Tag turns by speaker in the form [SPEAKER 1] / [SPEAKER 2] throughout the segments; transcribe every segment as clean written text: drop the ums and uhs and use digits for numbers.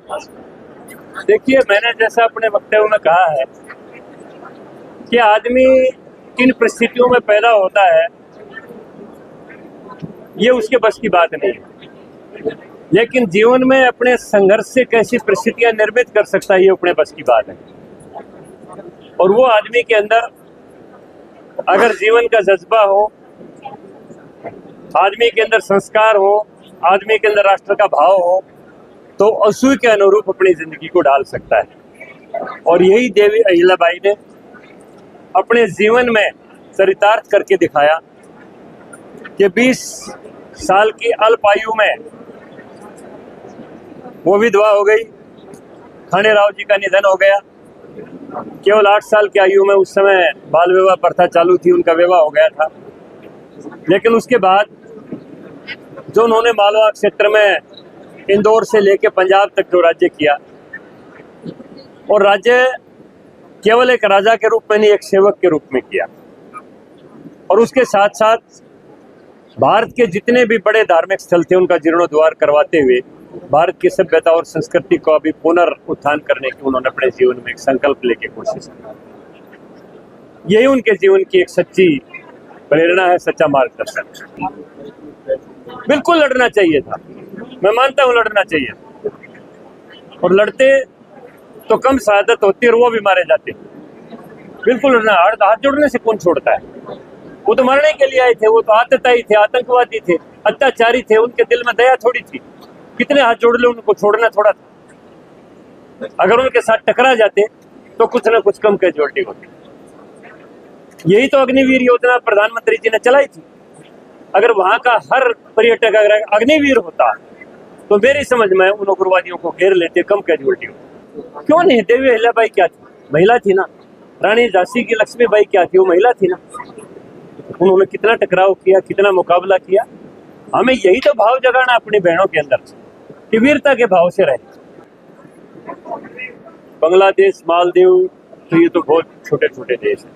[SPEAKER 1] देखिए, मैंने जैसा अपने वक्तव्य में कहा है कि आदमी किन परिस्थितियों में पैदा होता है ये उसके बस की बात नहीं है, लेकिन जीवन में अपने संघर्ष से कैसी परिस्थितियां निर्मित कर सकता है ये अपने बस की बात है। और वो आदमी के अंदर अगर जीवन का जज्बा हो, आदमी के अंदर संस्कार हो, आदमी के अंदर राष्ट्र का भाव हो, तो असूय के अनुरूप अपनी जिंदगी को ढाल सकता है। और यही देवी अहिल्याबाई ने अपने जीवन में चरितार्थ करके दिखाया कि 20 साल की अल्प आयु में वो विधवा हो गई, खांडेराव जी का निधन हो गया। केवल 8 साल की आयु में उस समय बाल विवाह प्रथा चालू थी, उनका विवाह हो गया था। लेकिन उसके बाद जो उन्होंने मालवा क्षेत्र में इंदौर से लेके पंजाब तक जो राज्य किया, और राज्य केवल एक राजा के रूप में नहीं, एक सेवक के रूप में किया। और उसके साथ साथ भारत के जितने भी बड़े धार्मिक स्थल थे उनका जीर्णोद्धार करवाते हुए भारत की सभ्यता और संस्कृति को अभी पुनरुत्थान करने की उन्होंने अपने जीवन में एक संकल्प लेके कोशिश की। यही उनके जीवन की एक सच्ची प्रेरणा है, सच्चा मार्गदर्शन। बिल्कुल लड़ना चाहिए था, मैं मानता हूं लड़ना चाहिए, और लड़ते तो कम शहादत होती और वो भी मारे जाते। बिल्कुल लड़ना, हाथ जोड़ने से कौन छोड़ता है? वो तो मरने के लिए आए थे, वो तो आतताई थे, आतंकवादी थे, अत्याचारी थे, उनके दिल में दया थोड़ी थी। कितने हाथ जोड़ ले, उनको छोड़ना थोड़ा था। अगर उनके साथ टकरा जाते तो कुछ ना कुछ कम कैजुअलिटी होती। यही तो अग्निवीर योजना प्रधानमंत्री जी ने चलाई थी। अगर वहां का हर पर्यटक अगर अग्निवीर होता तो मेरी समझ में उन उग्रवादियों को घेर लेते, कम कैजुअलिटी होती। क्यों नहीं? देवी अहिल्याबाई क्या थी? महिला थी ना। रानी झांसी की लक्ष्मीबाई क्या थी? वो महिला थी ना। उन्होंने कितना टकराव किया, कितना मुकाबला किया। हमें यही तो भाव जगाना अपनी बहनों के अंदर कि वीरता के भाव से रहे। बांग्लादेश, मालदीव, तो ये तो बहुत छोटे छोटे देश हैं।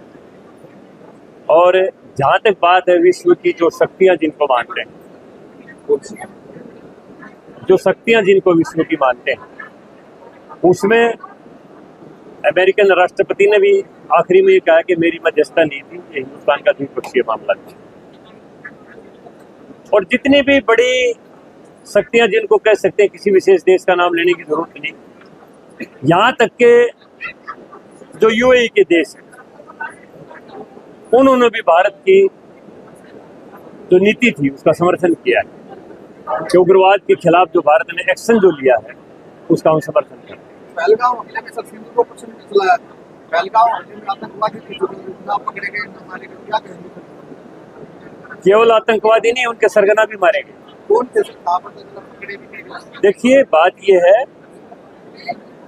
[SPEAKER 1] और जहां तक बात है विश्व की जो शक्तियां जिनको मानते हैं, जो शक्तियां जिनको विश्व की मानते हैं, उसमें अमेरिकन राष्ट्रपति ने भी आखिरी में ये कहा कि मेरी मध्यस्थता नीति ये हिंदुस्तान का द्विपक्षीय मामला था। और जितनी भी बड़ी शक्तियां जिनको कह सकते हैं, किसी विशेष देश का नाम लेने की जरूरत नहीं, यहां तक के जो यूएई के देश हैं उन्होंने भी भारत की जो नीति थी उसका समर्थन किया है कि उग्रवाद के खिलाफ जो भारत ने एक्शन जो लिया है उसका हम समर्थन करते हैं।
[SPEAKER 2] पहलगाम हमले में सबसे को क्वेश्चन चला, पहलगाम हमले में आतंकवादी पकड़े गए, मारे गए, क्या कहेंगे?
[SPEAKER 1] केवल आतंकवादी नहीं, उनके सरगना भी मारे गए।
[SPEAKER 2] कौन कैसे पकड़े भी गए?
[SPEAKER 1] देखिए, बात यह है,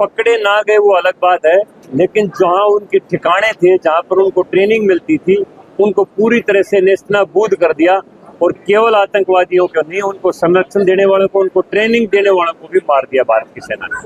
[SPEAKER 1] पकड़े ना गए वो अलग बात है, लेकिन जहां उनके ठिकाने थे, जहां पर उनको ट्रेनिंग मिलती थी, उनको पूरी तरह से नेस्तनाबूद कर दिया। और केवल आतंकवादियों को नहीं, उनको संरक्षण देने वालों को, उनको ट्रेनिंग देने वालों को भी मार दिया भारत की सेना ने।